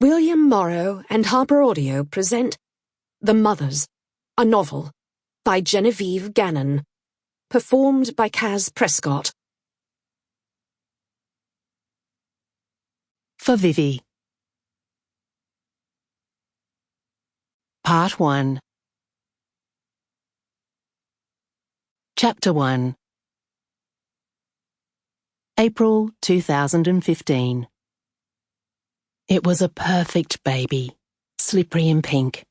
William Morrow and HarperAudio present The Mothers, a novel, by Genevieve Gannon, performed by Caz Prescott. For Vivi. Part 1. Chapter 1. April 2015. It was a perfect baby, slippery and pink.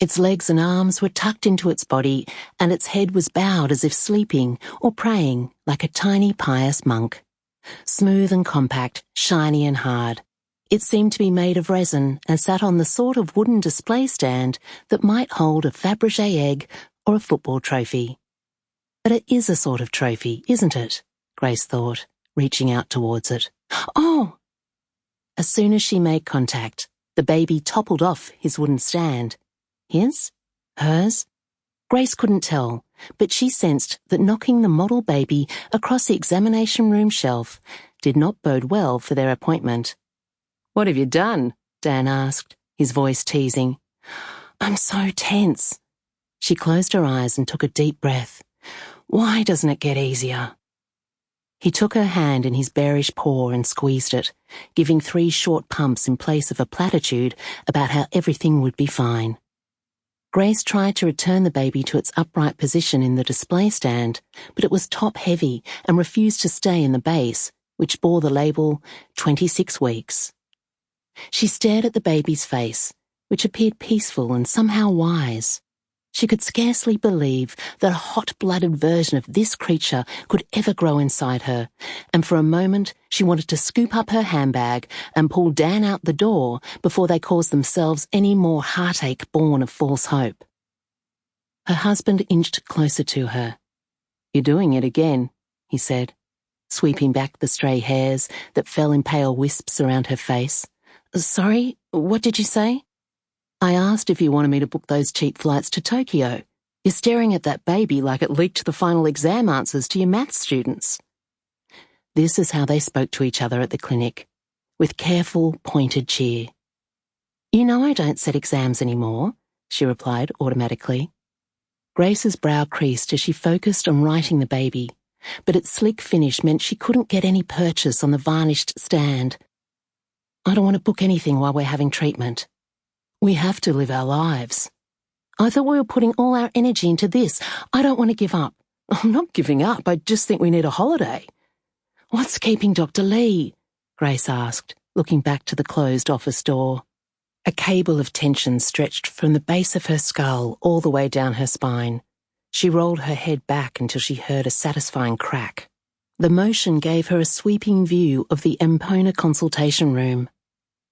Its legs and arms were tucked into its body, and its head was bowed as if sleeping or praying like a tiny pious monk. Smooth and compact, shiny and hard. It seemed to be made of resin and sat on the sort of wooden display stand that might hold a Fabergé egg or a football trophy. But it is a sort of trophy, isn't it? Grace thought, reaching out towards it. Oh! As soon as she made contact, the baby toppled off his wooden stand. His? Hers? Grace couldn't tell, but she sensed that knocking the model baby across the examination room shelf did not bode well for their appointment. "What have you done?" Dan asked, his voice teasing. "I'm so tense." She closed her eyes and took a deep breath. "Why doesn't it get easier?" He took her hand in his bearish paw and squeezed it, giving 3 short pumps in place of a platitude about how everything would be fine. Grace tried to return the baby to its upright position in the display stand, but it was top-heavy and refused to stay in the base, which bore the label 26 weeks. She stared at the baby's face, which appeared peaceful and somehow wise. She could scarcely believe that a hot-blooded version of this creature could ever grow inside her, and for a moment she wanted to scoop up her handbag and pull Dan out the door before they caused themselves any more heartache born of false hope. Her husband inched closer to her. "You're doing it again," he said, sweeping back the stray hairs that fell in pale wisps around her face. "Sorry, what did you say?" "I asked if you wanted me to book those cheap flights to Tokyo. You're staring at that baby like it leaked the final exam answers to your maths students." This is how they spoke to each other at the clinic, with careful, pointed cheer. "You know I don't set exams anymore," she replied automatically. Grace's brow creased as she focused on writing the baby, but its slick finish meant she couldn't get any purchase on the varnished stand. "I don't want to book anything while we're having treatment. We have to live our lives. I thought we were putting all our energy into this. I don't want to give up." "I'm not giving up. I just think we need a holiday." "What's keeping Dr. Lee?" Grace asked, looking back to the closed office door. A cable of tension stretched from the base of her skull all the way down her spine. She rolled her head back until she heard a satisfying crack. The motion gave her a sweeping view of the Empona consultation room.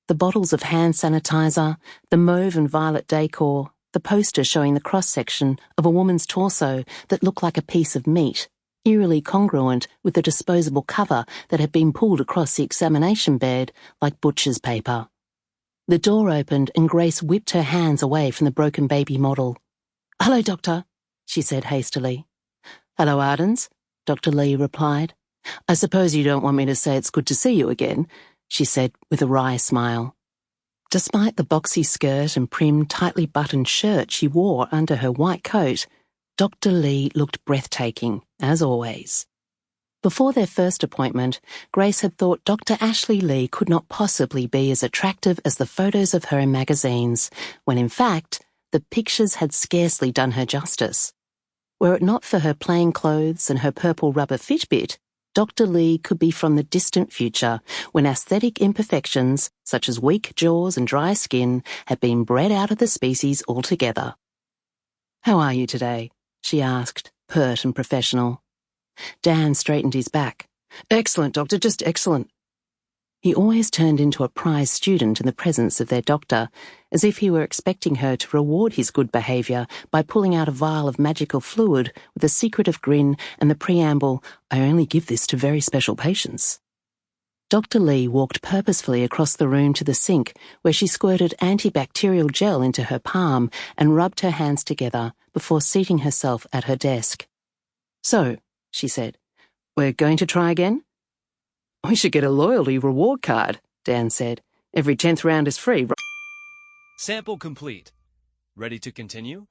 The bottles of hand sanitizer, the mauve and violet decor, the poster showing the cross-section of a woman's torso that looked like a piece of meat, eerily congruent with the disposable cover that had been pulled across the examination bed like butcher's paper. The door opened and Grace whipped her hands away from the broken baby model. "Hello, Doctor," she said hastily. "Hello, Ardens," Dr. Lee replied. "I suppose you don't want me to say it's good to see you again," she said with a wry smile. Despite the boxy skirt and prim, tightly buttoned shirt she wore under her white coat, Dr. Lee looked breathtaking, as always. Before their first appointment, Grace had thought Dr. Ashley Lee could not possibly be as attractive as the photos of her in magazines, when in fact, the pictures had scarcely done her justice. Were it not for her plain clothes and her purple rubber Fitbit, Dr. Lee could be from the distant future, when aesthetic imperfections, such as weak jaws and dry skin, had been bred out of the species altogether. "How are you today?" she asked, pert and professional. Dan straightened his back. "Excellent, Doctor, just excellent." He always turned into a prize student in the presence of their doctor, as if he were expecting her to reward his good behaviour by pulling out a vial of magical fluid with a secretive grin and the preamble, "I only give this to very special patients." Dr. Lee walked purposefully across the room to the sink, where she squirted antibacterial gel into her palm and rubbed her hands together before seating herself at her desk. "So," she said, "we're going to try again?" "We should get a loyalty reward card," Dan said. "Every 10th round is free." Sample complete. Ready to continue?